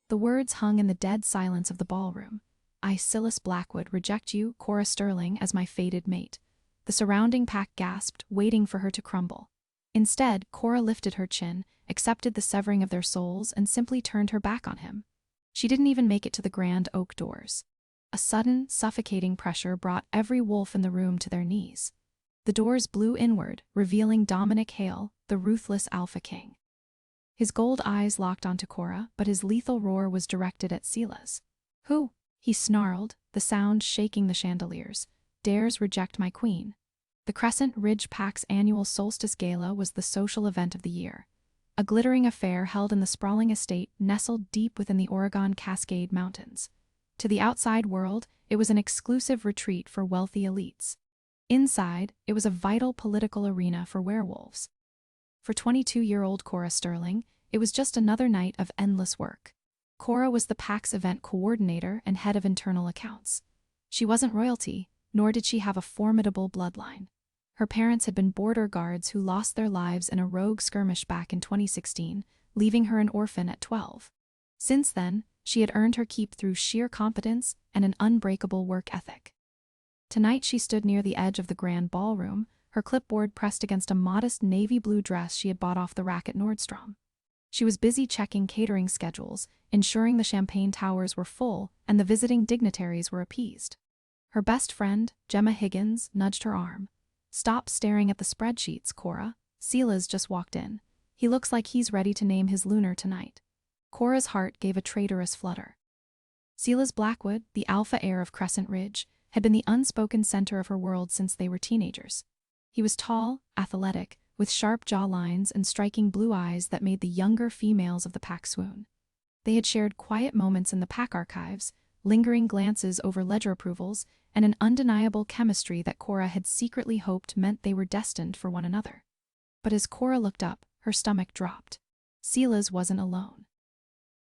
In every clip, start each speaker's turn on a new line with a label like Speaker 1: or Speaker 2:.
Speaker 1: The words hung in the dead silence of the ballroom. I, Silas Blackwood, reject you, Cora Sterling, as my fated mate. The surrounding pack gasped, waiting for her to crumble. Instead, Cora lifted her chin, accepted the severing of their souls, and simply turned her back on him. She didn't even make it to the grand oak doors. A sudden, suffocating pressure brought every wolf in the room to their knees. The doors blew inward, revealing Dominic Hale, the ruthless Alpha King. His gold eyes locked onto Cora, but his lethal roar was directed at Silas. Who? He snarled, the sound shaking the chandeliers. Dares reject my queen. The Crescent Ridge Pack's annual Solstice Gala was the social event of the year. A glittering affair held in the sprawling estate nestled deep within the Oregon Cascade Mountains. To the outside world, it was an exclusive retreat for wealthy elites. Inside, it was a vital political arena for werewolves. For 22-year-old Cora Sterling, it was just another night of endless work. Cora was the pack's event coordinator and head of internal accounts. She wasn't royalty, nor did she have a formidable bloodline. Her parents had been border guards who lost their lives in a rogue skirmish back in 2016, leaving her an orphan at 12. Since then, she had earned her keep through sheer competence and an unbreakable work ethic. Tonight she stood near the edge of the grand ballroom, her clipboard pressed against a modest navy blue dress she had bought off the rack at Nordstrom. She was busy checking catering schedules, ensuring the champagne towers were full and the visiting dignitaries were appeased. Her best friend, Gemma Higgins, nudged her arm. Stop staring at the spreadsheets, Cora. Silas just walked in. He looks like he's ready to name his lunar tonight. Cora's heart gave a traitorous flutter. Silas Blackwood, the alpha heir of Crescent Ridge, had been the unspoken center of her world since they were teenagers. He was tall, athletic, with sharp jawlines and striking blue eyes that made the younger females of the pack swoon. They had shared quiet moments in the pack archives, lingering glances over ledger approvals, and an undeniable chemistry that Cora had secretly hoped meant they were destined for one another. But as Cora looked up, her stomach dropped. Silas wasn't alone.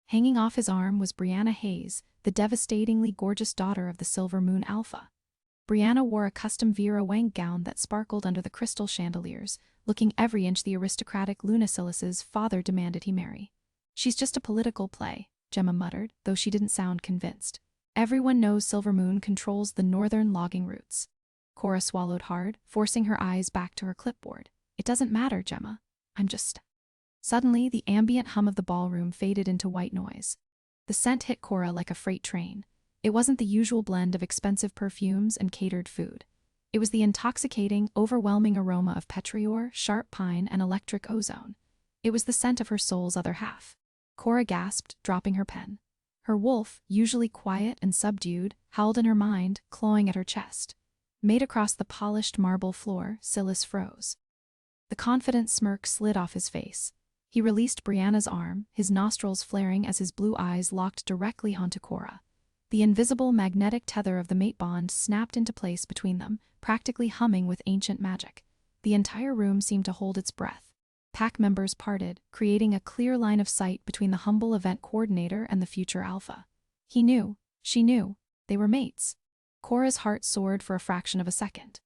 Speaker 1: Hanging off his arm was Brianna Hayes, the devastatingly gorgeous daughter of the Silver Moon Alpha. Brianna wore a custom Vera Wang gown that sparkled under the crystal chandeliers, looking every inch the aristocratic Luna Silas's father demanded he marry. She's just a political play, Gemma muttered, though she didn't sound convinced. Everyone knows Silver Moon controls the northern logging routes. Cora swallowed hard, forcing her eyes back to her clipboard. It doesn't matter, Gemma. I'm just... Suddenly, the ambient hum of the ballroom faded into white noise. The scent hit Cora like a freight train. It wasn't the usual blend of expensive perfumes and catered food. It was the intoxicating, overwhelming aroma of petrior, sharp pine, and electric ozone. It was the scent of her soul's other half. Cora gasped, dropping her pen. Her wolf, usually quiet and subdued, howled in her mind, clawing at her chest. Made across the polished marble floor, Silas froze. The confident smirk slid off his face. He released Brianna's arm, his nostrils flaring as his blue eyes locked directly onto Cora. The invisible magnetic tether of the mate bond snapped into place between them, practically humming with ancient magic. The entire room seemed to hold its breath. Pack members parted, creating a clear line of sight between the humble event coordinator and the future alpha. He knew, she knew, they were mates. Cora's heart soared for a fraction of a second.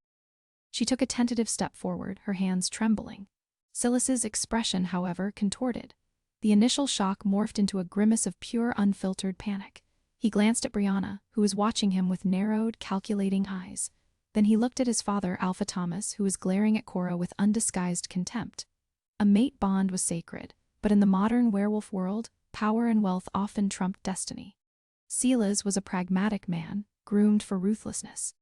Speaker 1: She took a tentative step forward, her hands trembling. Silas's expression, however, contorted. The initial shock morphed into a grimace of pure, unfiltered panic. He glanced at Brianna, who was watching him with narrowed, calculating eyes. Then he looked at his father, Alpha Thomas, who was glaring at Cora with undisguised contempt. A mate bond was sacred, but in the modern werewolf world, power and wealth often trumped destiny. Silas was a pragmatic man, groomed for ruthlessness.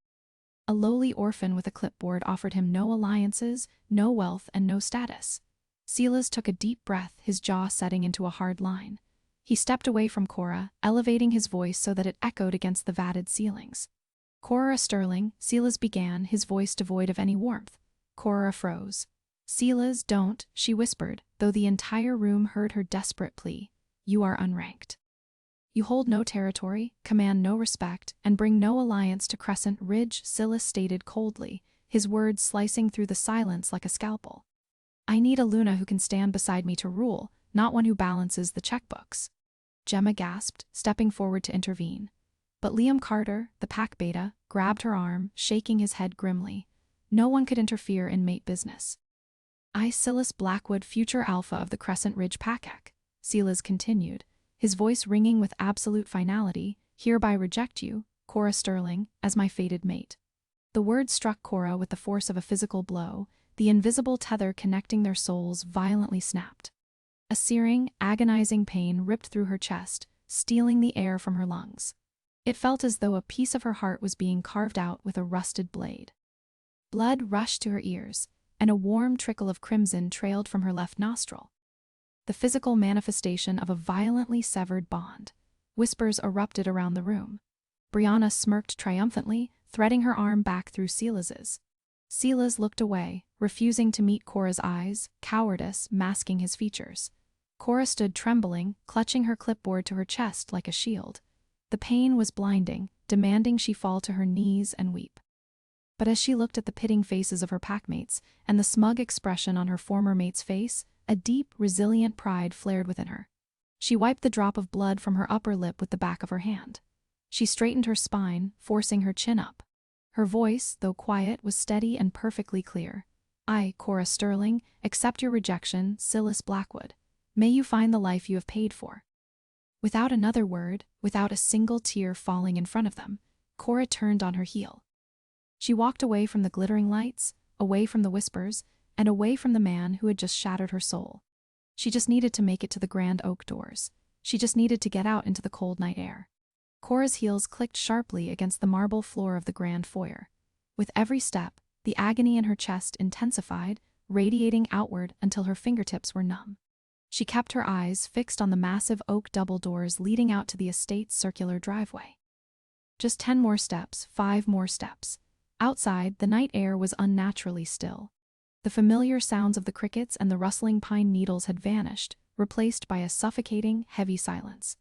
Speaker 1: A lowly orphan with a clipboard offered him no alliances, no wealth, and no status. Silas took a deep breath, his jaw setting into a hard line. He stepped away from Cora, elevating his voice so that it echoed against the vatted ceilings. Cora Sterling, Silas began, his voice devoid of any warmth. Cora froze. Silas, don't, she whispered, though the entire room heard her desperate plea. You are unranked. You hold no territory, command no respect, and bring no alliance to Crescent Ridge, Silas stated coldly, his words slicing through the silence like a scalpel. I need a Luna who can stand beside me to rule, not one who balances the checkbooks. Gemma gasped, stepping forward to intervene. But Liam Carter, the pack beta, grabbed her arm, shaking his head grimly. No one could interfere in mate business. I, Silas Blackwood, future alpha of the Crescent Ridge Pack, Silas continued, his voice ringing with absolute finality, "Hereby reject you, Cora Sterling, as my fated mate." The words struck Cora with the force of a physical blow. The invisible tether connecting their souls violently snapped. A searing, agonizing pain ripped through her chest, stealing the air from her lungs. It felt as though a piece of her heart was being carved out with a rusted blade. Blood rushed to her ears, and a warm trickle of crimson trailed from her left nostril. The physical manifestation of a violently severed bond. Whispers erupted around the room. Brianna smirked triumphantly, threading her arm back through Silas's. Silas looked away, refusing to meet Cora's eyes, cowardice masking his features. Cora stood trembling, clutching her clipboard to her chest like a shield. The pain was blinding, demanding she fall to her knees and weep. But as she looked at the pitting faces of her packmates and the smug expression on her former mate's face, a deep, resilient pride flared within her. She wiped the drop of blood from her upper lip with the back of her hand. She straightened her spine, forcing her chin up. Her voice, though quiet, was steady and perfectly clear. "I, Cora Sterling, accept your rejection, Silas Blackwood. May you find the life you have paid for." Without another word, without a single tear falling in front of them, Cora turned on her heel. She walked away from the glittering lights, away from the whispers, and away from the man who had just shattered her soul. She just needed to make it to the grand oak doors. She just needed to get out into the cold night air. Cora's heels clicked sharply against the marble floor of the grand foyer. With every step, the agony in her chest intensified, radiating outward until her fingertips were numb. She kept her eyes fixed on the massive oak double doors leading out to the estate's circular driveway. Just 10 more steps, 5 more steps. Outside, the night air was unnaturally still. The familiar sounds of the crickets and the rustling pine needles had vanished, replaced by a suffocating, heavy silence.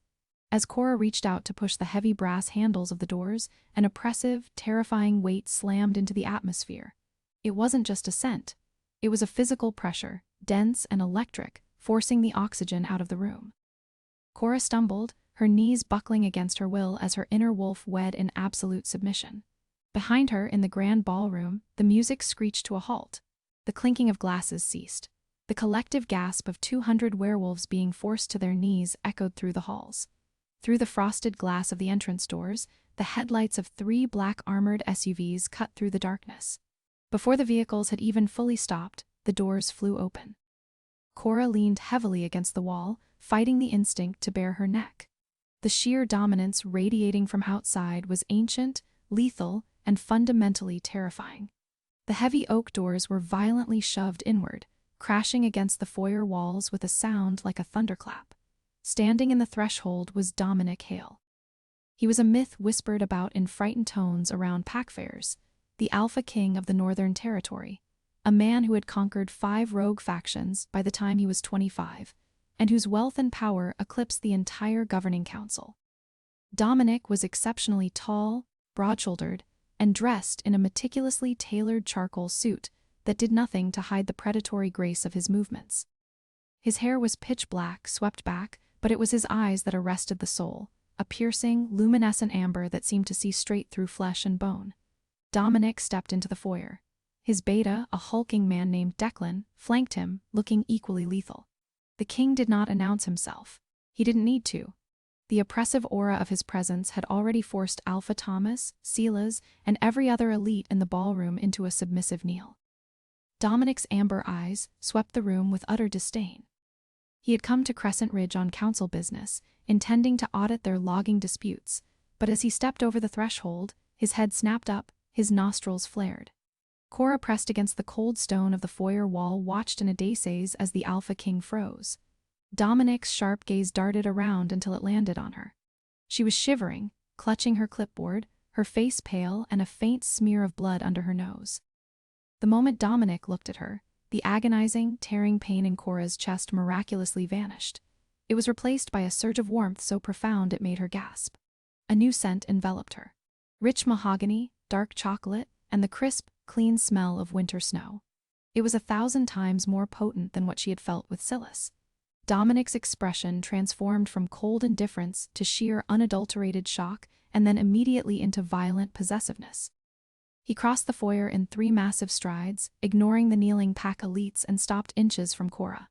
Speaker 1: As Cora reached out to push the heavy brass handles of the doors, an oppressive, terrifying weight slammed into the atmosphere. It wasn't just a scent. It was a physical pressure, dense and electric, forcing the oxygen out of the room. Cora stumbled, her knees buckling against her will as her inner wolf wed in absolute submission. Behind her, in the grand ballroom, the music screeched to a halt. The clinking of glasses ceased. The collective gasp of 200 werewolves being forced to their knees echoed through the halls. Through the frosted glass of the entrance doors, the headlights of 3 black armored SUVs cut through the darkness. Before the vehicles had even fully stopped, the doors flew open. Cora leaned heavily against the wall, fighting the instinct to bare her neck. The sheer dominance radiating from outside was ancient, lethal, and fundamentally terrifying. The heavy oak doors were violently shoved inward, crashing against the foyer walls with a sound like a thunderclap. Standing in the threshold was Dominic Hale. He was a myth whispered about in frightened tones around pack fairs, the Alpha King of the Northern Territory, a man who had conquered 5 rogue factions by the time he was 25, and whose wealth and power eclipsed the entire governing council. Dominic was exceptionally tall, broad-shouldered, and dressed in a meticulously tailored charcoal suit that did nothing to hide the predatory grace of his movements. His hair was pitch black, swept back, but it was his eyes that arrested the soul, a piercing, luminescent amber that seemed to see straight through flesh and bone. Dominic stepped into the foyer. His beta, a hulking man named Declan, flanked him, looking equally lethal. The king did not announce himself. He didn't need to. The oppressive aura of his presence had already forced Alpha Thomas, Silas, and every other elite in the ballroom into a submissive kneel. Dominic's amber eyes swept the room with utter disdain. He had come to Crescent Ridge on council business, intending to audit their logging disputes, but as he stepped over the threshold, his head snapped up, his nostrils flared. Cora pressed against the cold stone of the foyer wall, watched in a daze as the Alpha King froze. Dominic's sharp gaze darted around until it landed on her. She was shivering, clutching her clipboard, her face pale and a faint smear of blood under her nose. The moment Dominic looked at her, the agonizing, tearing pain in Cora's chest miraculously vanished. It was replaced by a surge of warmth so profound it made her gasp. A new scent enveloped her. Rich mahogany, dark chocolate, and the crisp, clean smell of winter snow. It was 1,000 times more potent than what she had felt with Silas. Dominic's expression transformed from cold indifference to sheer unadulterated shock and then immediately into violent possessiveness. He crossed the foyer in 3 massive strides, ignoring the kneeling pack elites, and stopped inches from Cora.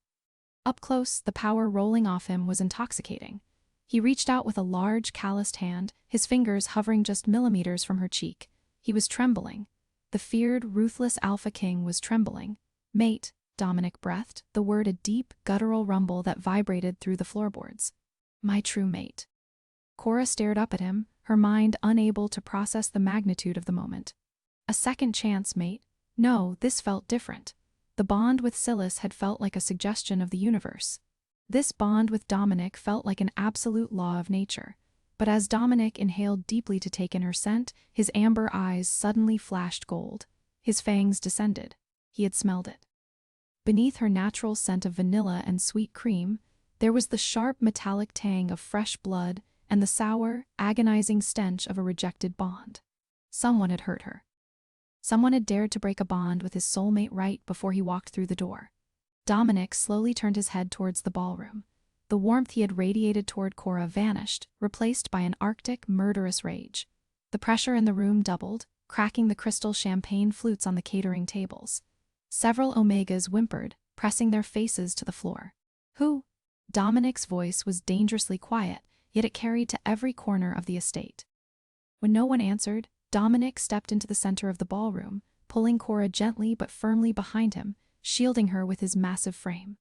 Speaker 1: Up close, the power rolling off him was intoxicating. He reached out with a large, calloused hand, his fingers hovering just millimeters from her cheek. He was trembling. The feared, ruthless Alpha King was trembling. "Mate," Dominic breathed, the word a deep, guttural rumble that vibrated through the floorboards. "My true mate." Cora stared up at him, her mind unable to process the magnitude of the moment. A second chance, mate? No, this felt different. The bond with Silas had felt like a suggestion of the universe. This bond with Dominic felt like an absolute law of nature. But as Dominic inhaled deeply to take in her scent, his amber eyes suddenly flashed gold. His fangs descended. He had smelled it. Beneath her natural scent of vanilla and sweet cream, there was the sharp metallic tang of fresh blood and the sour, agonizing stench of a rejected bond. Someone had hurt her. Someone had dared to break a bond with his soulmate right before he walked through the door. Dominic slowly turned his head towards the ballroom. The warmth he had radiated toward Cora vanished, replaced by an arctic, murderous rage. The pressure in the room doubled, cracking the crystal champagne flutes on the catering tables. Several Omegas whimpered, pressing their faces to the floor. "Who?" Dominic's voice was dangerously quiet, yet it carried to every corner of the estate. When no one answered, Dominic stepped into the center of the ballroom, pulling Cora gently but firmly behind him, shielding her with his massive frame.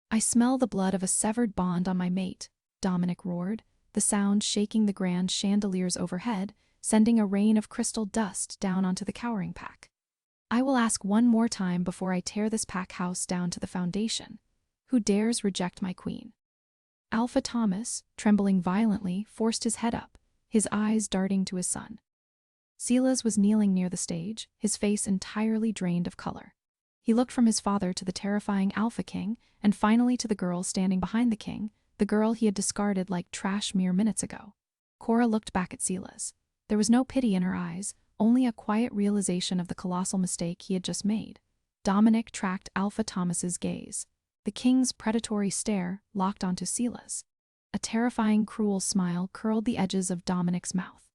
Speaker 1: "I smell the blood of a severed bond on my mate," Dominic roared, the sound shaking the grand chandeliers overhead, sending a rain of crystal dust down onto the cowering pack. "I will ask one more time before I tear this pack house down to the foundation. Who dares reject my queen?" Alpha Thomas, trembling violently, forced his head up, his eyes darting to his son. Silas was kneeling near the stage, his face entirely drained of color. He looked from his father to the terrifying Alpha King, and finally to the girl standing behind the king, the girl he had discarded like trash mere minutes ago. Cora looked back at Silas. There was no pity in her eyes, only a quiet realization of the colossal mistake he had just made. Dominic tracked Alpha Thomas's gaze. The king's predatory stare locked onto Silas. A terrifying, cruel smile curled the edges of Dominic's mouth.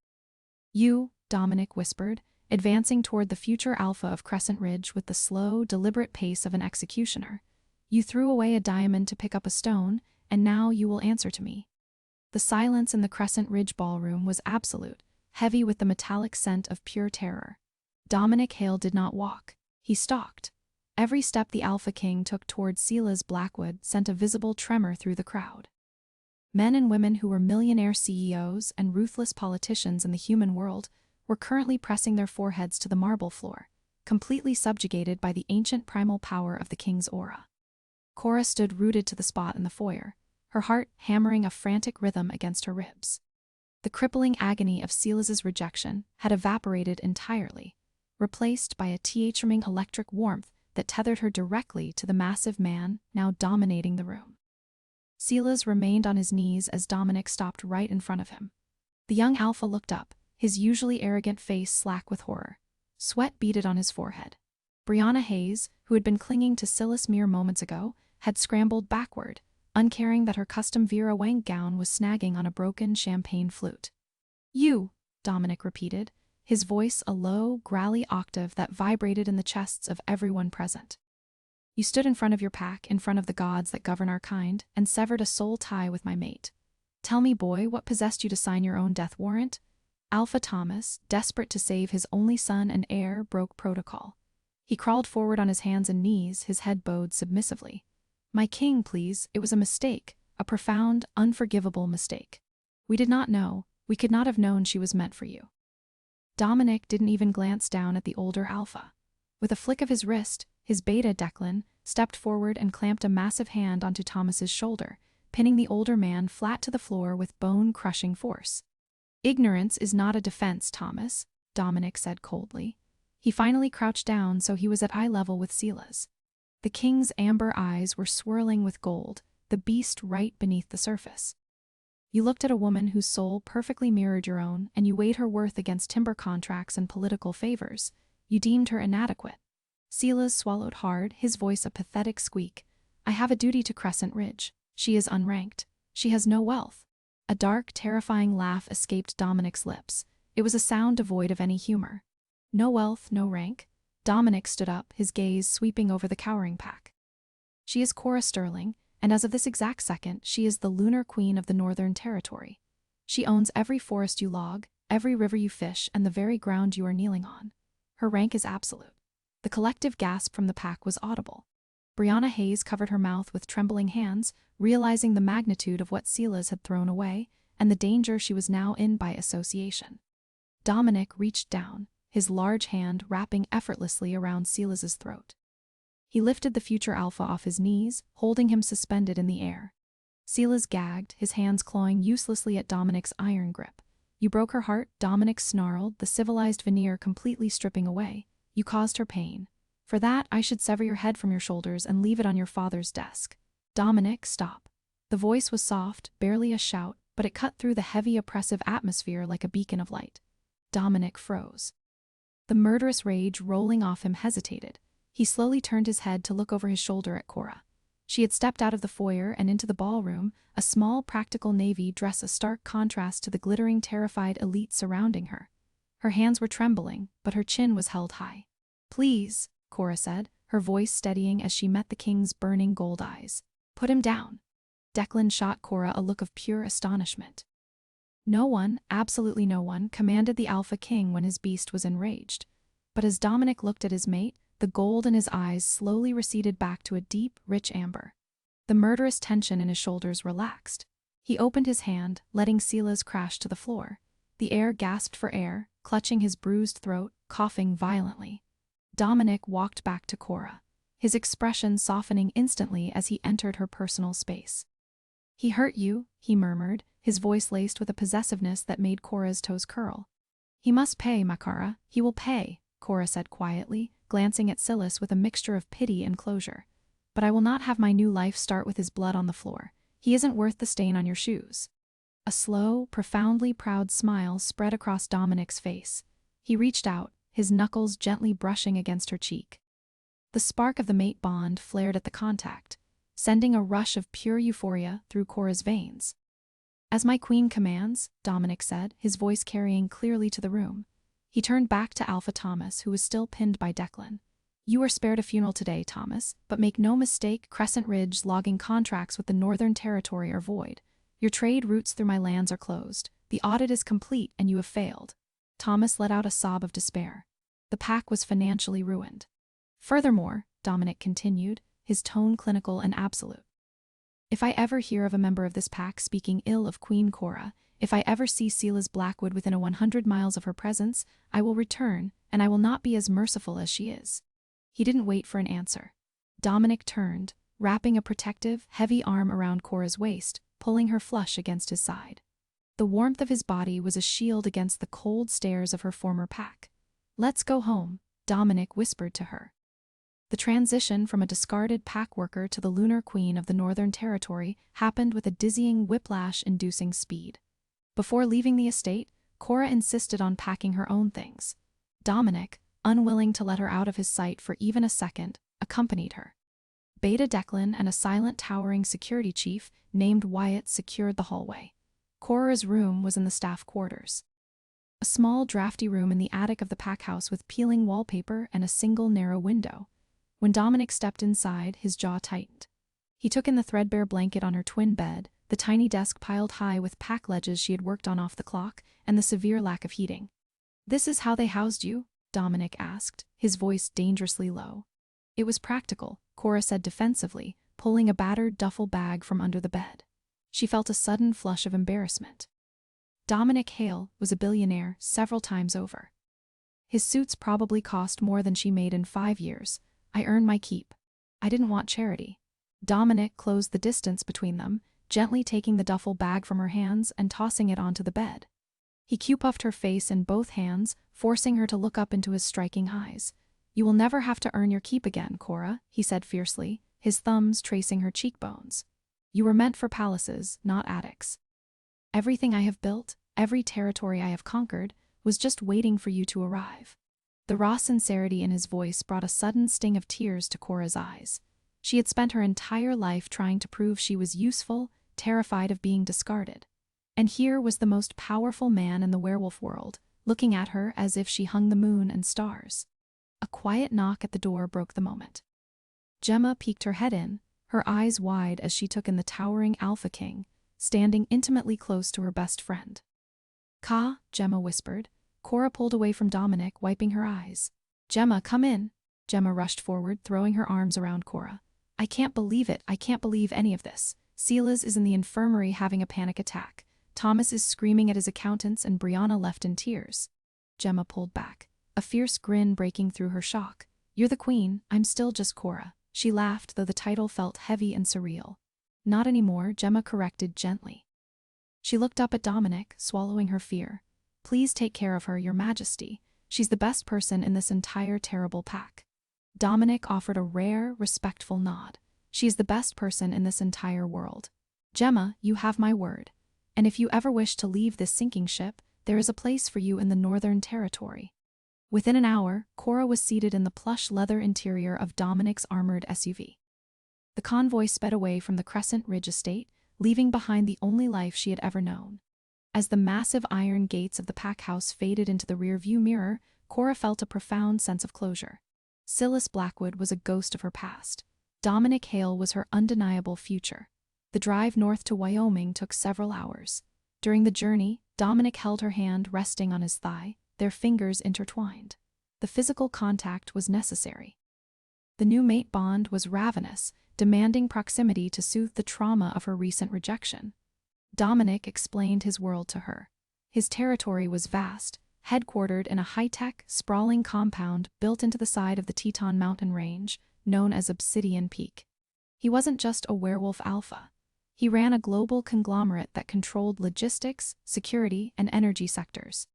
Speaker 1: "You," Dominic whispered, advancing toward the future Alpha of Crescent Ridge with the slow, deliberate pace of an executioner. "You threw away a diamond to pick up a stone, and now you will answer to me." The silence in the Crescent Ridge ballroom was absolute, heavy with the metallic scent of pure terror. Dominic Hale did not walk. He stalked. Every step the Alpha King took toward Silas Blackwood sent a visible tremor through the crowd. Men and women who were millionaire CEOs and ruthless politicians in the human world were currently pressing their foreheads to the marble floor, completely subjugated by the ancient primal power of the king's aura. Cora stood rooted to the spot in the foyer, her heart hammering a frantic rhythm against her ribs. The crippling agony of Silas's rejection had evaporated entirely, replaced by a teatreming electric warmth that tethered her directly to the massive man now dominating the room. Silas remained on his knees as Dominic stopped right in front of him. The young Alpha looked up, his usually arrogant face slack with horror. Sweat beaded on his forehead. Brianna Hayes, who had been clinging to Silas mere moments ago, had scrambled backward, uncaring that her custom Vera Wang gown was snagging on a broken champagne flute. "You," Dominic repeated, his voice a low, growly octave that vibrated in the chests of everyone present. "You stood in front of your pack, in front of the gods that govern our kind, and severed a soul tie with my mate. Tell me, boy, what possessed you to sign your own death warrant?" Alpha Thomas, desperate to save his only son and heir, broke protocol. He crawled forward on his hands and knees, his head bowed submissively. "My king, please, it was a mistake, a profound, unforgivable mistake. We did not know, we could not have known she was meant for you." Dominic didn't even glance down at the older Alpha. With a flick of his wrist, his beta Declan stepped forward and clamped a massive hand onto Thomas's shoulder, pinning the older man flat to the floor with bone-crushing force. "Ignorance is not a defense, Thomas," Dominic said coldly. He finally crouched down so he was at eye level with Silas. The king's amber eyes were swirling with gold, the beast right beneath the surface. "You looked at a woman whose soul perfectly mirrored your own, and you weighed her worth against timber contracts and political favors. You deemed her inadequate." Silas swallowed hard, his voice a pathetic squeak. "I have a duty to Crescent Ridge. She is unranked. She has no wealth." A dark, terrifying laugh escaped Dominic's lips. It was a sound devoid of any humor. "No wealth, no rank." Dominic stood up, his gaze sweeping over the cowering pack. "She is Cora Sterling, and as of this exact second, she is the Lunar Queen of the Northern Territory. She owns every forest you log, every river you fish, and the very ground you are kneeling on. Her rank is absolute. The collective gasp from the pack was audible. Brianna Hayes covered her mouth with trembling hands, realizing the magnitude of what Silas had thrown away, and the danger she was now in by association. Dominic reached down, his large hand wrapping effortlessly around Silas's throat. He lifted the future alpha off his knees, holding him suspended in the air. Silas gagged, his hands clawing uselessly at Dominic's iron grip. "You broke her heart," Dominic snarled, the civilized veneer completely stripping away. "You caused her pain. For that, I should sever your head from your shoulders and leave it on your father's desk." "Dominic, stop." The voice was soft, barely a shout, but it cut through the heavy, oppressive atmosphere like a beacon of light. Dominic froze. The murderous rage rolling off him hesitated. He slowly turned his head to look over his shoulder at Cora. She had stepped out of the foyer and into the ballroom, a small, practical navy dress, a stark contrast to the glittering, terrified elite surrounding her. Her hands were trembling, but her chin was held high. "Please," Cora said, her voice steadying as she met the king's burning gold eyes. "Put him down." Declan shot Cora a look of pure astonishment. No one, absolutely no one, commanded the Alpha King when his beast was enraged. But as Dominic looked at his mate, the gold in his eyes slowly receded back to a deep, rich amber. The murderous tension in his shoulders relaxed. He opened his hand, letting Silas crash to the floor. The heir gasped for air, clutching his bruised throat, coughing violently. Dominic walked back to Cora, his expression softening instantly as he entered her personal space. "He hurt you," he murmured, his voice laced with a possessiveness that made Cora's toes curl. "He must pay, Makara. He will pay," Cora said quietly, glancing at Silas with a mixture of pity and closure. "But I will not have my new life start with his blood on the floor. He isn't worth the stain on your shoes." A slow, profoundly proud smile spread across Dominic's face. He reached out, his knuckles gently brushing against her cheek. The spark of the mate bond flared at the contact, sending a rush of pure euphoria through Cora's veins. "As my queen commands," Dominic said, his voice carrying clearly to the room. He turned back to Alpha Thomas, who was still pinned by Declan. "You are spared a funeral today, Thomas, but make no mistake, Crescent Ridge's logging contracts with the Northern Territory are void. Your trade routes through my lands are closed. The audit is complete and you have failed." Thomas let out a sob of despair. The pack was financially ruined. "Furthermore," Dominic continued, his tone clinical and absolute, "if I ever hear of a member of this pack speaking ill of Queen Cora, if I ever see Silas Blackwood within 100 miles of her presence, I will return, and I will not be as merciful as she is." He didn't wait for an answer. Dominic turned, wrapping a protective, heavy arm around Cora's waist, pulling her flush against his side. The warmth of his body was a shield against the cold stares of her former pack. "Let's go home," Dominic whispered to her. The transition from a discarded pack worker to the Lunar Queen of the Northern Territory happened with a dizzying, whiplash-inducing speed. Before leaving the estate, Cora insisted on packing her own things. Dominic, unwilling to let her out of his sight for even a second, accompanied her. Beta Declan and a silent, towering security chief named Wyatt secured the hallway. Cora's room was in the staff quarters. A small, drafty room in the attic of the pack house with peeling wallpaper and a single narrow window. When Dominic stepped inside, his jaw tightened. He took in the threadbare blanket on her twin bed, the tiny desk piled high with pack ledges she had worked on off the clock, and the severe lack of heating. "This is how they housed you?" Dominic asked, his voice dangerously low. "It was practical," Cora said defensively, pulling a battered duffel bag from under the bed. She felt a sudden flush of embarrassment. Dominic Hale was a billionaire several times over. His suits probably cost more than she made in 5 years. "I earned my keep. I didn't want charity." Dominic closed the distance between them, gently taking the duffel bag from her hands and tossing it onto the bed. He Q-puffed her face in both hands, forcing her to look up into his striking eyes. "You will never have to earn your keep again, Cora," he said fiercely, his thumbs tracing her cheekbones. "You were meant for palaces, not attics. Everything I have built, every territory I have conquered, was just waiting for you to arrive." The raw sincerity in his voice brought a sudden sting of tears to Cora's eyes. She had spent her entire life trying to prove she was useful, terrified of being discarded. And here was the most powerful man in the werewolf world, looking at her as if she hung the moon and stars. A quiet knock at the door broke the moment. Gemma peeked her head in, her eyes wide as she took in the towering Alpha King, standing intimately close to her best friend. "Ka," Gemma whispered. Cora pulled away from Dominic, wiping her eyes. "Gemma, come in." Gemma rushed forward, throwing her arms around Cora. "I can't believe it. I can't believe any of this. Silas is in the infirmary having a panic attack. Thomas is screaming at his accountants and Brianna left in tears." Gemma pulled back, a fierce grin breaking through her shock. "You're the queen, I'm still just Cora." She laughed, though the title felt heavy and surreal. "Not anymore," Gemma corrected gently. She looked up at Dominic, swallowing her fear. "Please take care of her, Your Majesty. She's the best person in this entire terrible pack." Dominic offered a rare, respectful nod. "She is the best person in this entire world. Gemma, you have my word. And if you ever wish to leave this sinking ship, there is a place for you in the Northern Territory." Within an hour, Cora was seated in the plush leather interior of Dominic's armored SUV. The convoy sped away from the Crescent Ridge estate, leaving behind the only life she had ever known. As the massive iron gates of the pack house faded into the rearview mirror, Cora felt a profound sense of closure. Silas Blackwood was a ghost of her past. Dominic Hale was her undeniable future. The drive north to Wyoming took several hours. During the journey, Dominic held her hand resting on his thigh, their fingers intertwined. The physical contact was necessary. The new mate bond was ravenous, demanding proximity to soothe the trauma of her recent rejection. Dominic explained his world to her. His territory was vast, headquartered in a high-tech, sprawling compound built into the side of the Teton mountain range, known as Obsidian Peak. He wasn't just a werewolf alpha. He ran a global conglomerate that controlled logistics, security, and energy sectors.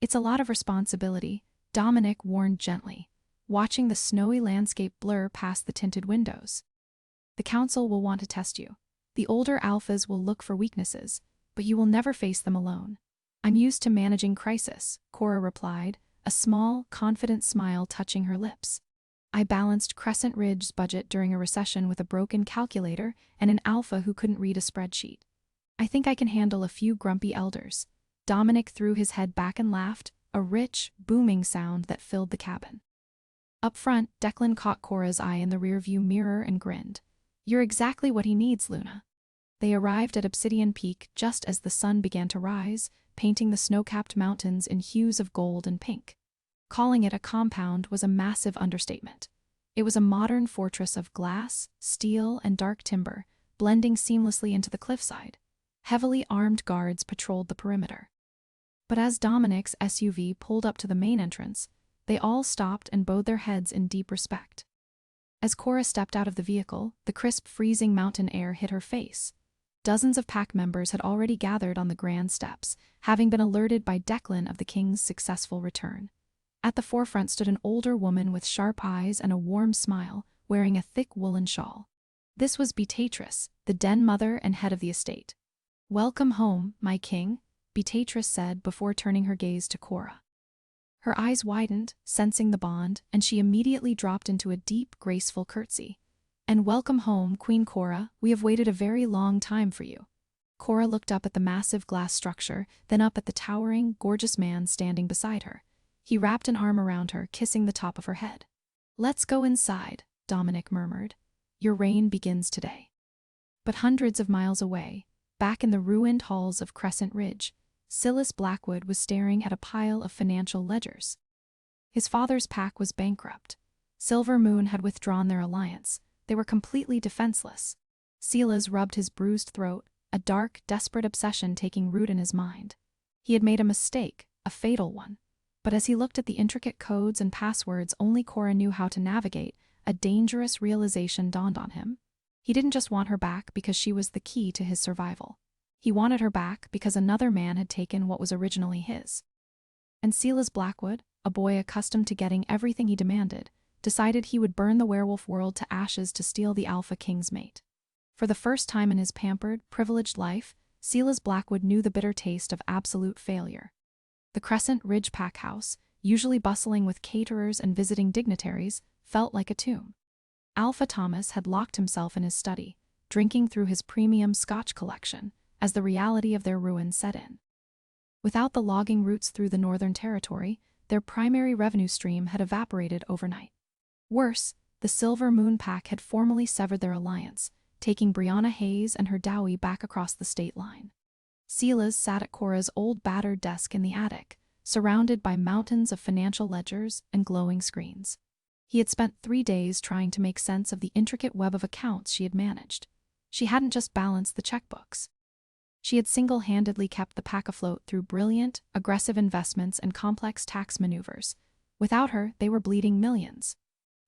Speaker 1: "It's a lot of responsibility," Dominic warned gently, watching the snowy landscape blur past the tinted windows. "The council will want to test you. The older alphas will look for weaknesses, but you will never face them alone." "I'm used to managing crisis," Cora replied, a small, confident smile touching her lips. "I balanced Crescent Ridge's budget during a recession with a broken calculator and an alpha who couldn't read a spreadsheet. I think I can handle a few grumpy elders." Dominic threw his head back and laughed, a rich, booming sound that filled the cabin. Up front, Declan caught Cora's eye in the rearview mirror and grinned. "You're exactly what he needs, Luna." They arrived at Obsidian Peak just as the sun began to rise, painting the snow-capped mountains in hues of gold and pink. Calling it a compound was a massive understatement. It was a modern fortress of glass, steel, and dark timber, blending seamlessly into the cliffside. Heavily armed guards patrolled the perimeter. But as Dominic's SUV pulled up to the main entrance, they all stopped and bowed their heads in deep respect. As Cora stepped out of the vehicle, the crisp, freezing mountain air hit her face. Dozens of pack members had already gathered on the grand steps, having been alerted by Declan of the king's successful return. At the forefront stood an older woman with sharp eyes and a warm smile, wearing a thick woolen shawl. This was Beatrice, the den mother and head of the estate. "Welcome home, my king," Beatrice said before turning her gaze to Cora. Her eyes widened, sensing the bond, and she immediately dropped into a deep, graceful curtsy. "And welcome home, Queen Cora. We have waited a very long time for you." Cora looked up at the massive glass structure, then up at the towering, gorgeous man standing beside her. He wrapped an arm around her, kissing the top of her head. "Let's go inside," Dominic murmured. "Your reign begins today." But hundreds of miles away, back in the ruined halls of Crescent Ridge, Silas Blackwood was staring at a pile of financial ledgers. His father's pack was bankrupt. Silver Moon had withdrawn their alliance. They were completely defenseless. Silas rubbed his bruised throat, a dark, desperate obsession taking root in his mind. He had made a mistake, a fatal one. But as he looked at the intricate codes and passwords only Cora knew how to navigate, a dangerous realization dawned on him. He didn't just want her back because she was the key to his survival. He wanted her back because another man had taken what was originally his. And Silas Blackwood, a boy accustomed to getting everything he demanded, decided he would burn the werewolf world to ashes to steal the Alpha King's mate. For the first time in his pampered, privileged life, Silas Blackwood knew the bitter taste of absolute failure. The Crescent Ridge pack house, usually bustling with caterers and visiting dignitaries, felt like a tomb. Alpha Thomas had locked himself in his study, drinking through his premium Scotch collection, as the reality of their ruin set in. Without the logging routes through the Northern Territory, their primary revenue stream had evaporated overnight. Worse, the Silver Moon Pack had formally severed their alliance, taking Brianna Hayes and her dowry back across the state line. Silas sat at Cora's old battered desk in the attic, surrounded by mountains of financial ledgers and glowing screens. He had spent 3 days trying to make sense of the intricate web of accounts she had managed. She hadn't just balanced the checkbooks. She had single-handedly kept the pack afloat through brilliant, aggressive investments and complex tax maneuvers. Without her, they were bleeding millions.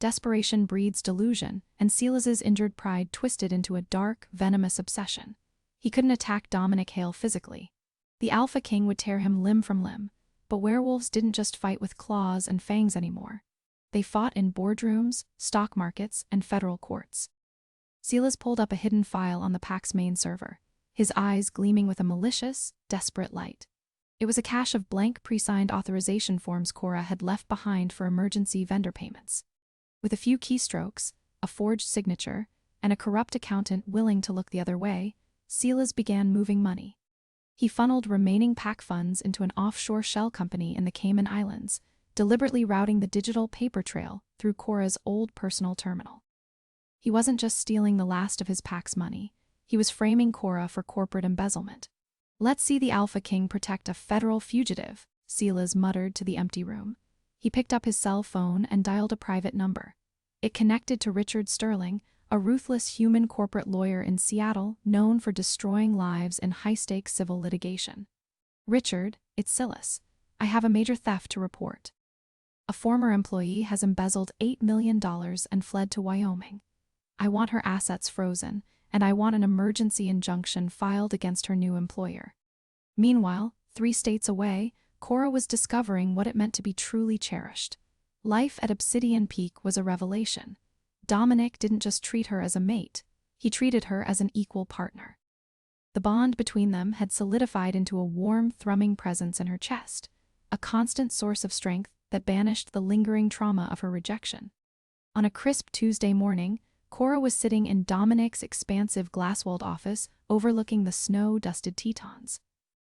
Speaker 1: Desperation breeds delusion, and Silas's injured pride twisted into a dark, venomous obsession. He couldn't attack Dominic Hale physically. The Alpha King would tear him limb from limb, but werewolves didn't just fight with claws and fangs anymore. They fought in boardrooms, stock markets, and federal courts. Silas pulled up a hidden file on the pack's main server, his eyes gleaming with a malicious, desperate light. It was a cache of blank pre-signed authorization forms Cora had left behind for emergency vendor payments. With a few keystrokes, a forged signature, and a corrupt accountant willing to look the other way, Silas began moving money. He funneled remaining pack funds into an offshore shell company in the Cayman Islands, deliberately routing the digital paper trail through Cora's old personal terminal. He wasn't just stealing the last of his pack's money, he was framing Cora for corporate embezzlement. "Let's see the Alpha King protect a federal fugitive," Silas muttered to the empty room. He picked up his cell phone and dialed a private number. It connected to Richard Sterling, a ruthless human corporate lawyer in Seattle known for destroying lives in high-stakes civil litigation. "Richard, it's Silas. I have a major theft to report. A former employee has embezzled $8 million and fled to Wyoming. I want her assets frozen, and I want an emergency injunction filed against her new employer." Meanwhile, 3 states away, Cora was discovering what it meant to be truly cherished. Life at Obsidian Peak was a revelation. Dominic didn't just treat her as a mate, he treated her as an equal partner. The bond between them had solidified into a warm, thrumming presence in her chest, a constant source of strength that banished the lingering trauma of her rejection. On a crisp Tuesday morning, Cora was sitting in Dominic's expansive glass-walled office overlooking the snow-dusted Tetons.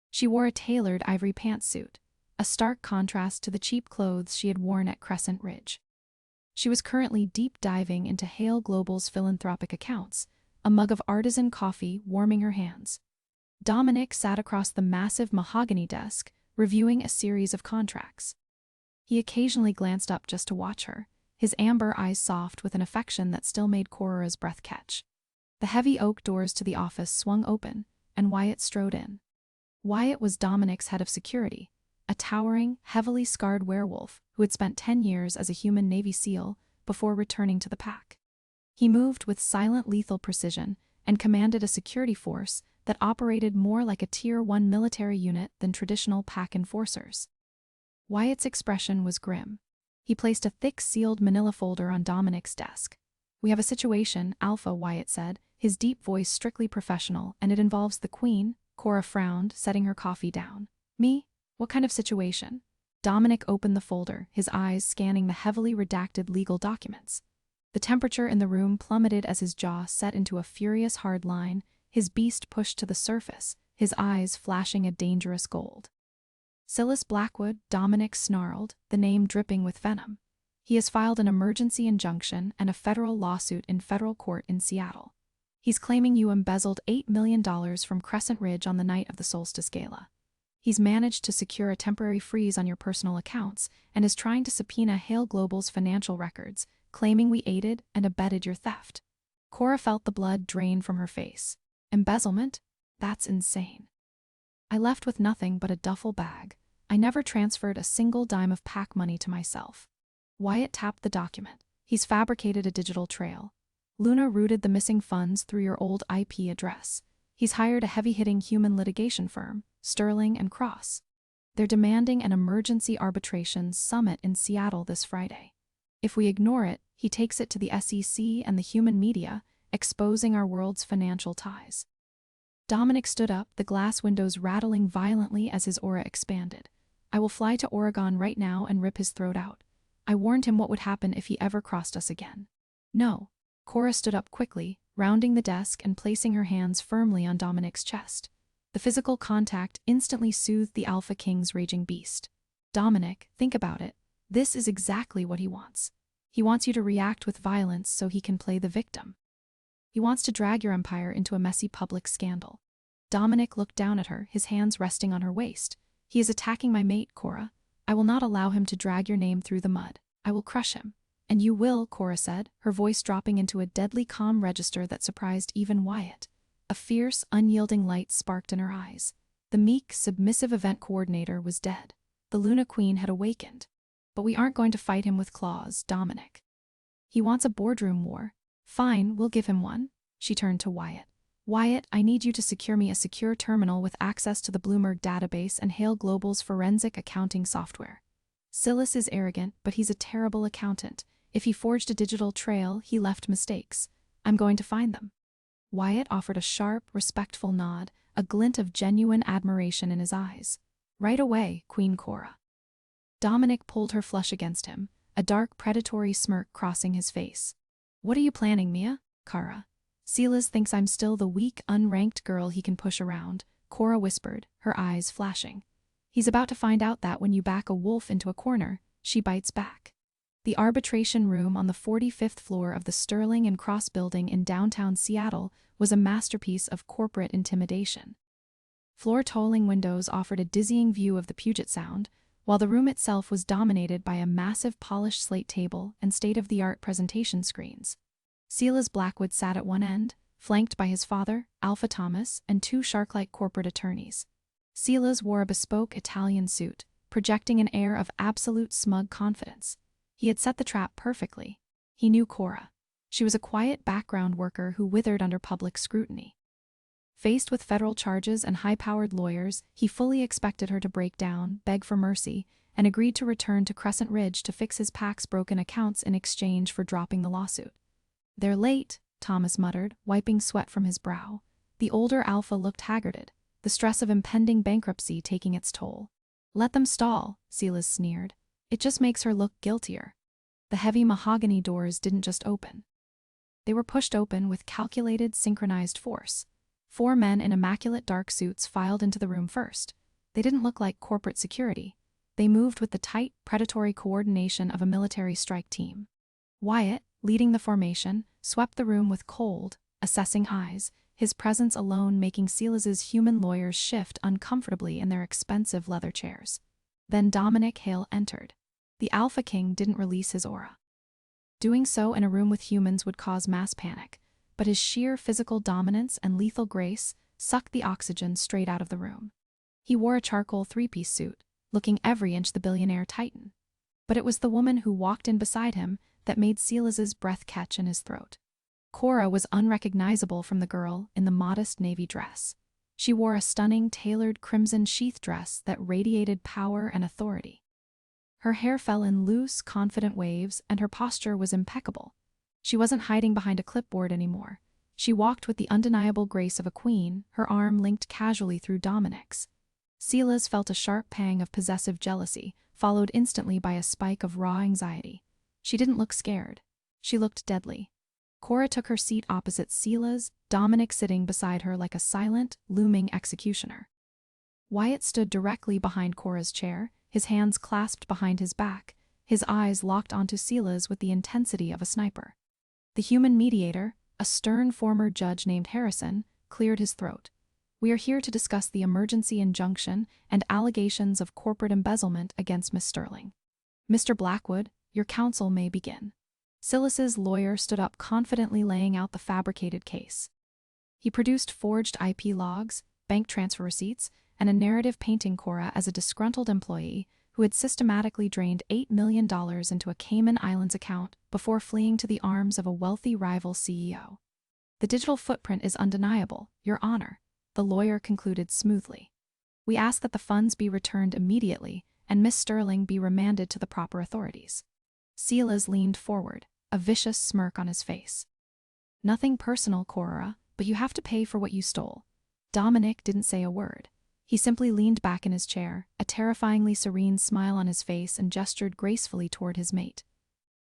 Speaker 1: She wore a tailored ivory pantsuit, a stark contrast to the cheap clothes she had worn at Crescent Ridge. She was currently deep-diving into Hale Global's philanthropic accounts, a mug of artisan coffee warming her hands. Dominic sat across the massive mahogany desk, reviewing a series of contracts. He occasionally glanced up just to watch her, his amber eyes soft with an affection that still made Cora's breath catch. The heavy oak doors to the office swung open, and Wyatt strode in. Wyatt was Dominic's head of security, a towering, heavily scarred werewolf who had spent 10 years as a human Navy SEAL before returning to the pack. He moved with silent lethal precision and commanded a security force that operated more like a Tier 1 military unit than traditional pack enforcers. Wyatt's expression was grim. He placed a thick sealed manila folder on Dominic's desk. "We have a situation, Alpha," Wyatt said, his deep voice strictly professional, "and it involves the Queen." Cora frowned, setting her coffee down. "Me? What kind of situation?" Dominic opened the folder, his eyes scanning the heavily redacted legal documents. The temperature in the room plummeted as his jaw set into a furious hard line, his beast pushed to the surface, his eyes flashing a dangerous gold. "Silas Blackwood," Dominic snarled, the name dripping with venom. "He has filed an emergency injunction and a federal lawsuit in federal court in Seattle. He's claiming you embezzled $8 million from Crescent Ridge on the night of the Solstice Gala. He's managed to secure a temporary freeze on your personal accounts and is trying to subpoena Hale Global's financial records, claiming we aided and abetted your theft." Cora felt the blood drain from her face. "Embezzlement? That's insane. I left with nothing but a duffel bag. I never transferred a single dime of pack money to myself." Wyatt tapped the document. "He's fabricated a digital trail. Luna routed the missing funds through your old IP address. He's hired a heavy-hitting human litigation firm, Sterling and Cross. They're demanding an emergency arbitration summit in Seattle this Friday. If we ignore it, he takes it to the SEC and the human media, exposing our world's financial ties." Dominic stood up, the glass windows rattling violently as his aura expanded. "I will fly to Oregon right now and rip his throat out. I warned him what would happen if he ever crossed us again." "No." Cora stood up quickly, rounding the desk and placing her hands firmly on Dominic's chest. The physical contact instantly soothed the Alpha King's raging beast. "Dominic, think about it. This is exactly what he wants. He wants you to react with violence so he can play the victim. He wants to drag your empire into a messy public scandal. Dominic looked down at her, his hands resting on her waist. He is attacking my mate, Cora. I will not allow him to drag your name through the mud. I will crush him. And you will, Cora said, her voice dropping into a deadly calm register that surprised even Wyatt. A fierce, unyielding light sparked in her eyes. The meek, submissive event coordinator was dead. The Luna Queen had awakened. But we aren't going to fight him with claws, Dominic. He wants a boardroom war. Fine, we'll give him one. She turned to Wyatt. Wyatt, I need you to secure me a secure terminal with access to the Bloomberg database and Hale Global's forensic accounting software. Silas is arrogant, but he's a terrible accountant. If he forged a digital trail, he left mistakes. I'm going to find them. Wyatt offered a sharp, respectful nod, a glint of genuine admiration in his eyes. Right away, Queen Cora. Dominic pulled her flush against him, a dark, predatory smirk crossing his face. What are you planning, Mia? Kara. Silas thinks I'm still the weak, unranked girl he can push around, Cora whispered, her eyes flashing. He's about to find out that when you back a wolf into a corner, she bites back. The arbitration room on the 45th floor of the Sterling and Cross building in downtown Seattle was a masterpiece of corporate intimidation. Floor-tolling windows offered a dizzying view of the Puget Sound, while the room itself was dominated by a massive polished slate table and state-of-the-art presentation screens. Silas Blackwood sat at one end, flanked by his father, Alpha Thomas, and two shark-like corporate attorneys. Silas wore a bespoke Italian suit, projecting an air of absolute smug confidence. He had set the trap perfectly. He knew Cora. She was a quiet background worker who withered under public scrutiny. Faced with federal charges and high-powered lawyers, he fully expected her to break down, beg for mercy, and agreed to return to Crescent Ridge to fix his PAC's broken accounts in exchange for dropping the lawsuit. They're late, Thomas muttered, wiping sweat from his brow. The older Alpha looked haggarded, the stress of impending bankruptcy taking its toll. Let them stall, Silas sneered. It just makes her look guiltier. The heavy mahogany doors didn't just open. They were pushed open with calculated, synchronized force. 4 men in immaculate dark suits filed into the room first. They didn't look like corporate security. They moved with the tight, predatory coordination of a military strike team. Wyatt, leading the formation, swept the room with cold, assessing eyes, his presence alone making Silas's human lawyers shift uncomfortably in their expensive leather chairs. Then Dominic Hale entered. The Alpha King didn't release his aura. Doing so in a room with humans would cause mass panic, but his sheer physical dominance and lethal grace sucked the oxygen straight out of the room. He wore a charcoal 3-piece suit, looking every inch the billionaire titan. But it was the woman who walked in beside him that made Silas's breath catch in his throat. Cora was unrecognizable from the girl in the modest navy dress. She wore a stunning, tailored crimson sheath dress that radiated power and authority. Her hair fell in loose, confident waves, and her posture was impeccable. She wasn't hiding behind a clipboard anymore. She walked with the undeniable grace of a queen, her arm linked casually through Dominic's. Silas felt a sharp pang of possessive jealousy, followed instantly by a spike of raw anxiety. She didn't look scared. She looked deadly. Cora took her seat opposite Silas, Dominic sitting beside her like a silent, looming executioner. Wyatt stood directly behind Cora's chair, his hands clasped behind his back, his eyes locked onto Silas with the intensity of a sniper. The human mediator, a stern former judge named Harrison, cleared his throat. We are here to discuss the emergency injunction and allegations of corporate embezzlement against Miss Sterling. Mr. Blackwood, your counsel may begin. Silas's lawyer stood up confidently laying out the fabricated case. He produced forged IP logs, bank transfer receipts, and a narrative painting Cora as a disgruntled employee who had systematically drained $8 million into a Cayman Islands account before fleeing to the arms of a wealthy rival CEO. The digital footprint is undeniable, Your Honor, the lawyer concluded smoothly. We ask that the funds be returned immediately and Miss Sterling be remanded to the proper authorities. Silas leaned forward, a vicious smirk on his face. Nothing personal, Cora, but you have to pay for what you stole. Dominic didn't say a word. He simply leaned back in his chair, a terrifyingly serene smile on his face, and gestured gracefully toward his mate.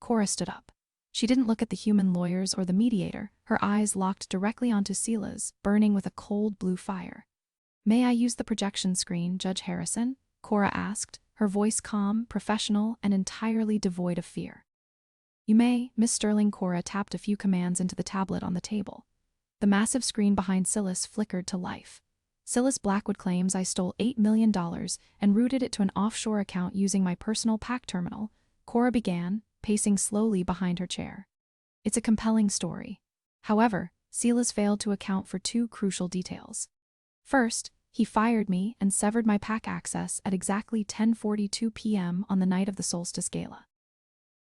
Speaker 1: Cora stood up. She didn't look at the human lawyers or the mediator, her eyes locked directly onto Silas, burning with a cold blue fire. May I use the projection screen, Judge Harrison? Cora asked, her voice calm, professional, and entirely devoid of fear. You may, Miss Sterling. Cora tapped a few commands into the tablet on the table. The massive screen behind Silas flickered to life. Silas Blackwood claims I stole $8 million and routed it to an offshore account using my personal PAC terminal, Cora began, pacing slowly behind her chair. It's a compelling story. However, Silas failed to account for two crucial details. First, he fired me and severed my PAC access at exactly 10:42 p.m. on the night of the Solstice Gala.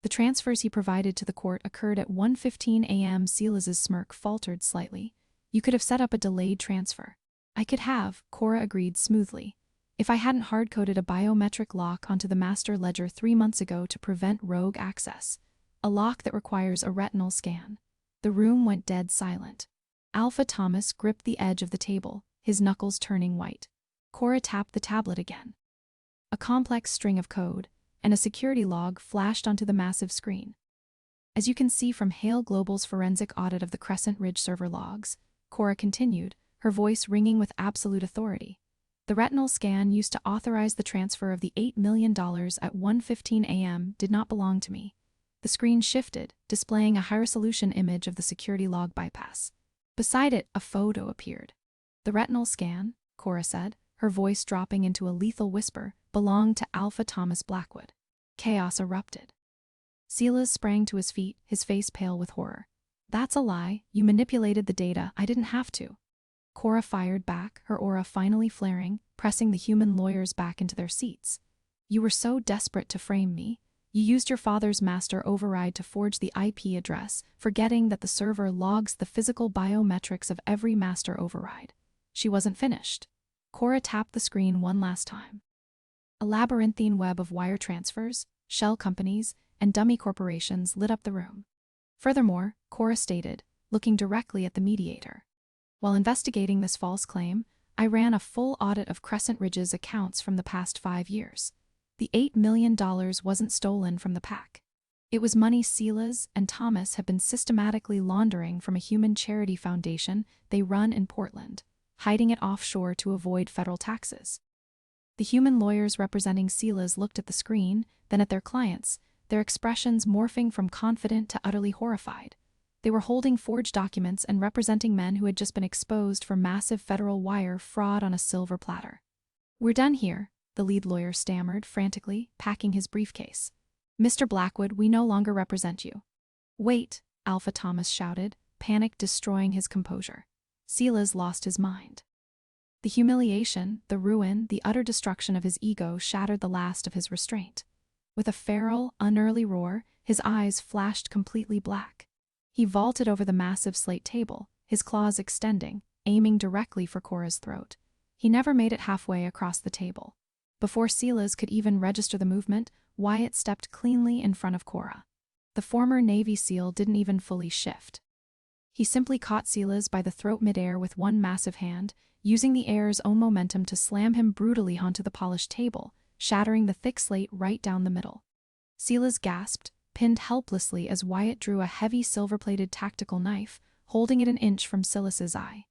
Speaker 1: The transfers he provided to the court occurred at 1:15 a.m. Silas's smirk faltered slightly. You could have set up a delayed transfer. I could have, Cora agreed smoothly, if I hadn't hard-coded a biometric lock onto the master ledger 3 months ago to prevent rogue access. A lock that requires a retinal scan. The room went dead silent. Alpha Thomas gripped the edge of the table, his knuckles turning white. Cora tapped the tablet again. A complex string of code and a security log flashed onto the massive screen. As you can see from Hale Global's forensic audit of the Crescent Ridge server logs, Cora continued, her voice ringing with absolute authority. The retinal scan used to authorize the transfer of the $8 million at 1:15 a.m. did not belong to me. The screen shifted, displaying a high-resolution image of the security log bypass. Beside it, a photo appeared. The retinal scan, Cora said, her voice dropping into a lethal whisper, belonged to Alpha Thomas Blackwood. Chaos erupted. Silas sprang to his feet, his face pale with horror. That's a lie. You manipulated the data. I didn't have to. Cora fired back, her aura finally flaring, pressing the human lawyers back into their seats. You were so desperate to frame me. You used your father's master override to forge the IP address, forgetting that the server logs the physical biometrics of every master override. She wasn't finished. Cora tapped the screen one last time. A labyrinthine web of wire transfers, shell companies, and dummy corporations lit up the room. Furthermore, Cora stated, looking directly at the mediator. While investigating this false claim, I ran a full audit of Crescent Ridge's accounts from the past 5 years. The $8 million wasn't stolen from the PAC. It was money Silas and Thomas have been systematically laundering from a human charity foundation they run in Portland, hiding it offshore to avoid federal taxes. The human lawyers representing Silas looked at the screen, then at their clients, their expressions morphing from confident to utterly horrified. They were holding forged documents and representing men who had just been exposed for massive federal wire fraud on a silver platter. We're done here, the lead lawyer stammered frantically, packing his briefcase. Mr. Blackwood, we no longer represent you. Wait, Alpha Thomas shouted, panic destroying his composure. Silas lost his mind. The humiliation, the ruin, the utter destruction of his ego shattered the last of his restraint. With a feral, unearthly roar, his eyes flashed completely black. He vaulted over the massive slate table, his claws extending, aiming directly for Cora's throat. He never made it halfway across the table. Before Silas could even register the movement, Wyatt stepped cleanly in front of Cora. The former Navy SEAL didn't even fully shift. He simply caught Silas by the throat midair with one massive hand, using the air's own momentum to slam him brutally onto the polished table, shattering the thick slate right down the middle. Silas gasped, pinned helplessly as Wyatt drew a heavy silver-plated tactical knife, holding it an inch from Silas's eye.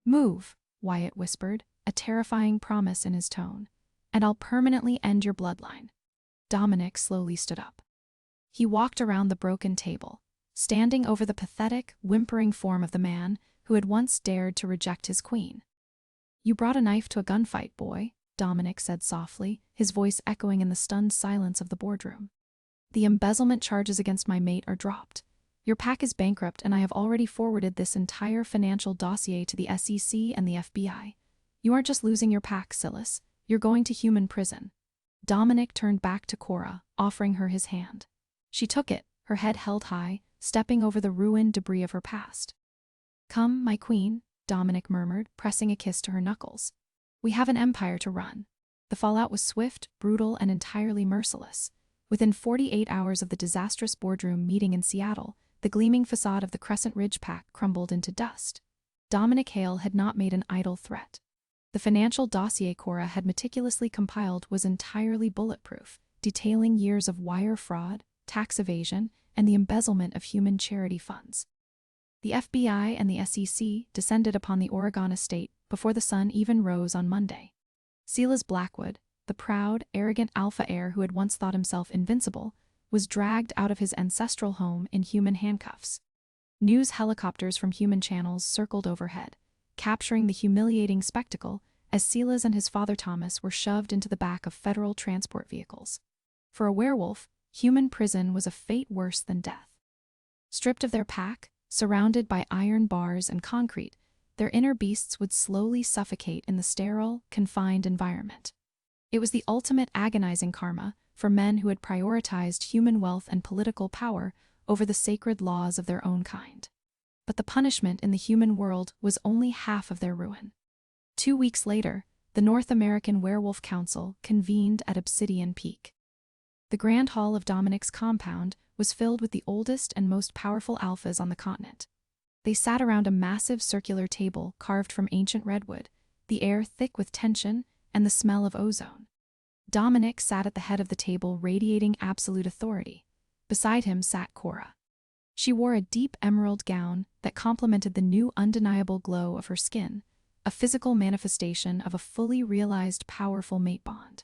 Speaker 1: Move, Wyatt whispered, a terrifying promise in his tone, and I'll permanently end your bloodline. Dominic slowly stood up. He walked around the broken table, standing over the pathetic, whimpering form of the man who had once dared to reject his queen. You brought a knife to a gunfight, boy, Dominic said softly, his voice echoing in the stunned silence of the boardroom. The embezzlement charges against my mate are dropped. Your PAC is bankrupt and I have already forwarded this entire financial dossier to the SEC and the FBI. You aren't just losing your PAC, Silas. You're going to human prison. Dominic turned back to Cora, offering her his hand. She took it, her head held high, stepping over the ruined debris of her past. Come, my queen, Dominic murmured, pressing a kiss to her knuckles. We have an empire to run. The fallout was swift, brutal, and entirely merciless. Within 48 hours of the disastrous boardroom meeting in Seattle, the gleaming facade of the Crescent Ridge PAC crumbled into dust. Dominic Hale had not made an idle threat. The financial dossier Cora had meticulously compiled was entirely bulletproof, detailing years of wire fraud, tax evasion, and the embezzlement of human charity funds. The FBI and the SEC descended upon the Oregon estate before the sun even rose on Monday. Silas Blackwood, the proud, arrogant alpha heir who had once thought himself invincible, was dragged out of his ancestral home in human handcuffs. News helicopters from human channels circled overhead, capturing the humiliating spectacle as Silas and his father Thomas were shoved into the back of federal transport vehicles. For a werewolf, human prison was a fate worse than death. Stripped of their pack, surrounded by iron bars and concrete, their inner beasts would slowly suffocate in the sterile, confined environment. It was the ultimate agonizing karma for men who had prioritized human wealth and political power over the sacred laws of their own kind. But the punishment in the human world was only half of their ruin. 2 weeks later, the North American Werewolf Council convened at Obsidian Peak. The grand hall of Dominic's compound was filled with the oldest and most powerful alphas on the continent. They sat around a massive circular table carved from ancient redwood, the air thick with tension and the smell of ozone. Dominic sat at the head of the table, radiating absolute authority. Beside him sat Cora. She wore a deep emerald gown that complemented the new undeniable glow of her skin, a physical manifestation of a fully realized powerful mate bond.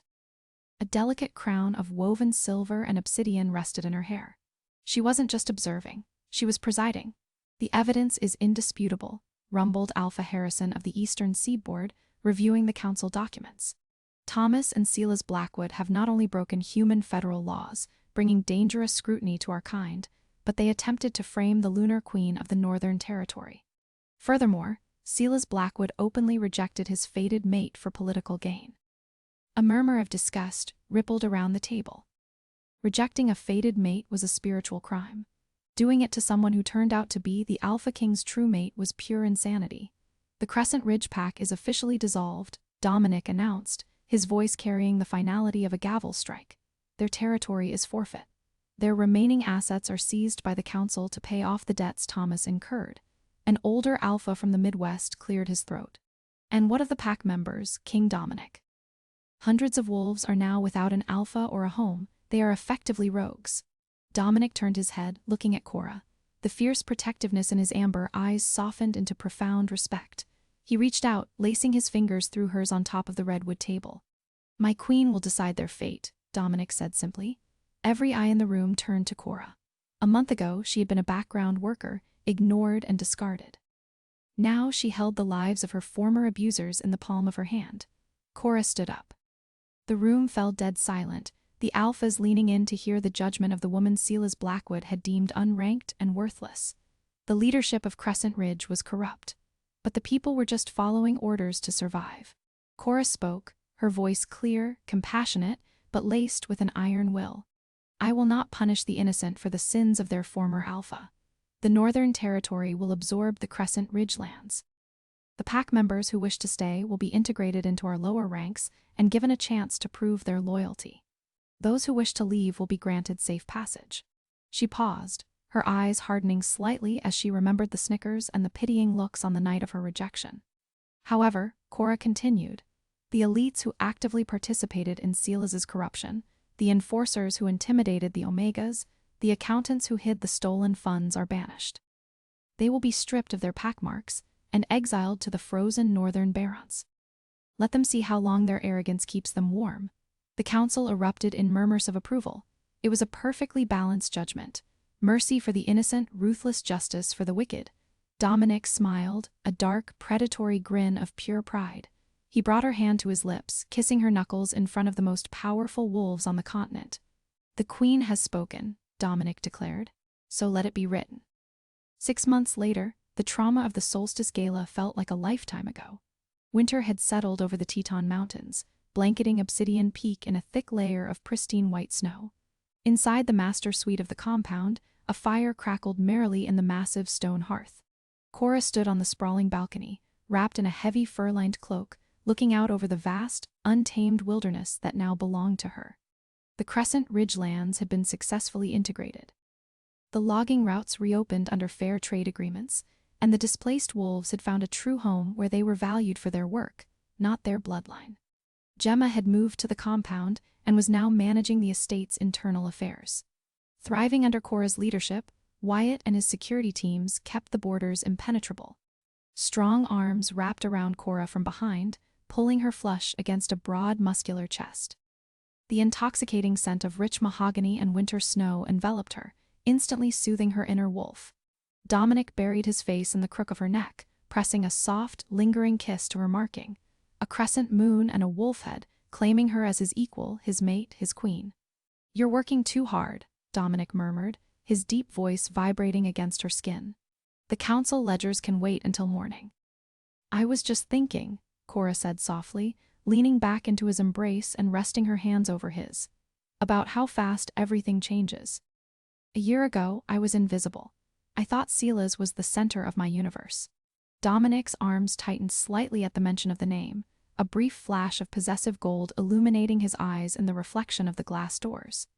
Speaker 1: A delicate crown of woven silver and obsidian rested in her hair. She wasn't just observing, she was presiding. "The evidence is indisputable," rumbled Alpha Harrison of the Eastern Seaboard, reviewing the council documents. "Thomas and Silas Blackwood have not only broken human federal laws, bringing dangerous scrutiny to our kind, but they attempted to frame the Lunar Queen of the Northern Territory. Furthermore, Silas Blackwood openly rejected his fated mate for political gain." A murmur of disgust rippled around the table. Rejecting a fated mate was a spiritual crime. Doing it to someone who turned out to be the Alpha King's true mate was pure insanity. "The Crescent Ridge Pack is officially dissolved," Dominic announced, his voice carrying the finality of a gavel strike. "Their territory is forfeit. Their remaining assets are seized by the council to pay off the debts Thomas incurred." An older alpha from the Midwest cleared his throat. "And what of the pack members, King Dominic? Hundreds of wolves are now without an alpha or a home. They are effectively rogues." Dominic turned his head, looking at Cora. The fierce protectiveness in his amber eyes softened into profound respect. He reached out, lacing his fingers through hers on top of the redwood table. "My queen will decide their fate," Dominic said simply. Every eye in the room turned to Cora. A month ago, she had been a background worker, ignored and discarded. Now she held the lives of her former abusers in the palm of her hand. Cora stood up. The room fell dead silent, the alphas leaning in to hear the judgment of the woman Silas Blackwood had deemed unranked and worthless. The leadership of Crescent Ridge was corrupt, but the people were just following orders to survive. Cora spoke, her voice clear, compassionate, but laced with an iron will. "I will not punish the innocent for the sins of their former alpha. The Northern Territory will absorb the Crescent Ridge lands. The pack members who wish to stay will be integrated into our lower ranks and given a chance to prove their loyalty. Those who wish to leave will be granted safe passage." She paused, her eyes hardening slightly as she remembered the snickers and the pitying looks on the night of her rejection. "However," Cora continued, "the elites who actively participated in Silas's corruption, the enforcers who intimidated the Omegas, the accountants who hid the stolen funds are banished. They will be stripped of their pack marks and exiled to the frozen northern barrens. Let them see how long their arrogance keeps them warm." The council erupted in murmurs of approval. It was a perfectly balanced judgment. Mercy for the innocent, ruthless justice for the wicked. Dominic smiled, a dark, predatory grin of pure pride. He brought her hand to his lips, kissing her knuckles in front of the most powerful wolves on the continent. "The Queen has spoken," Dominic declared, "so let it be written." 6 months later, the trauma of the Solstice Gala felt like a lifetime ago. Winter had settled over the Teton Mountains, blanketing Obsidian Peak in a thick layer of pristine white snow. Inside the master suite of the compound, a fire crackled merrily in the massive stone hearth. Cora stood on the sprawling balcony, wrapped in a heavy fur-lined cloak, looking out over the vast, untamed wilderness that now belonged to her. The Crescent Ridge lands had been successfully integrated. The logging routes reopened under fair trade agreements, and the displaced wolves had found a true home where they were valued for their work, not their bloodline. Gemma had moved to the compound and was now managing the estate's internal affairs. Thriving under Cora's leadership, Wyatt and his security teams kept the borders impenetrable. Strong arms wrapped around Cora from behind, pulling her flush against a broad, muscular chest. The intoxicating scent of rich mahogany and winter snow enveloped her, instantly soothing her inner wolf. Dominic buried his face in the crook of her neck, pressing a soft, lingering kiss to her marking, a crescent moon and a wolf head, claiming her as his equal, his mate, his queen. "You're working too hard," Dominic murmured, his deep voice vibrating against her skin. "The council ledgers can wait until morning." "I was just thinking," Cora said softly, leaning back into his embrace and resting her hands over his, "about how fast everything changes. A year ago, I was invisible. I thought Sila's was the center of my universe." Dominic's arms tightened slightly at the mention of the name, a brief flash of possessive gold illuminating his eyes in the reflection of the glass doors.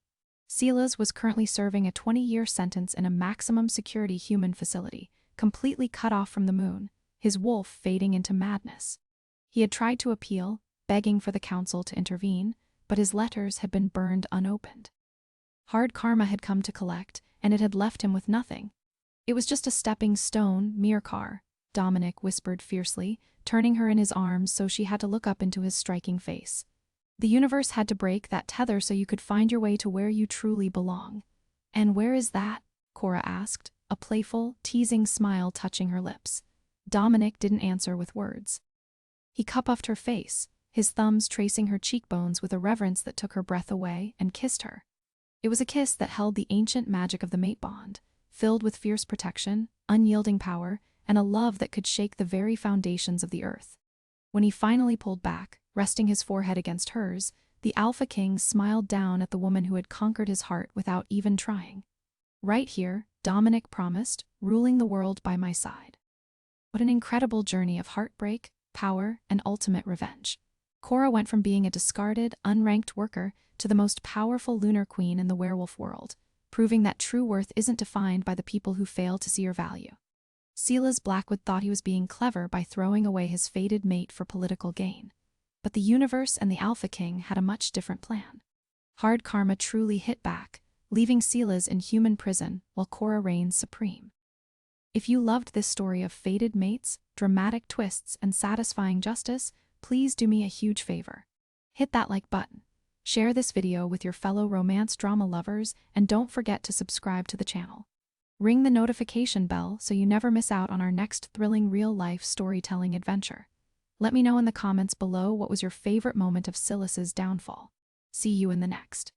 Speaker 1: Sila's was currently serving a 20-year sentence in a maximum security human facility, completely cut off from the moon, his wolf fading into madness. He had tried to appeal, begging for the council to intervene, but his letters had been burned unopened. Hard karma had come to collect, and it had left him with nothing. "It was just a stepping stone, Mirkar," Dominic whispered fiercely, turning her in his arms so she had to look up into his striking face. "The universe had to break that tether so you could find your way to where you truly belong." "And where is that?" Cora asked, a playful, teasing smile touching her lips. Dominic didn't answer with words. He cupped her face, his thumbs tracing her cheekbones with a reverence that took her breath away, and kissed her. It was a kiss that held the ancient magic of the mate bond, filled with fierce protection, unyielding power, and a love that could shake the very foundations of the earth. When he finally pulled back, resting his forehead against hers, the Alpha King smiled down at the woman who had conquered his heart without even trying. "Right here," Dominic promised, "ruling the world by my side." What an incredible journey of heartbreak, power, and ultimate revenge. Cora went from being a discarded, unranked worker to the most powerful lunar queen in the werewolf world, proving that true worth isn't defined by the people who fail to see your value. Silas Blackwood thought he was being clever by throwing away his fated mate for political gain. But the universe and the Alpha King had a much different plan. Hard karma truly hit back, leaving Silas in human prison while Cora reigns supreme. If you loved this story of fated mates, dramatic twists, and satisfying justice, please do me a huge favor. Hit that like button. Share this video with your fellow romance drama lovers, and don't forget to subscribe to the channel. Ring the notification bell so you never miss out on our next thrilling real-life storytelling adventure. Let me know in the comments below what was your favorite moment of Silas's downfall. See you in the next.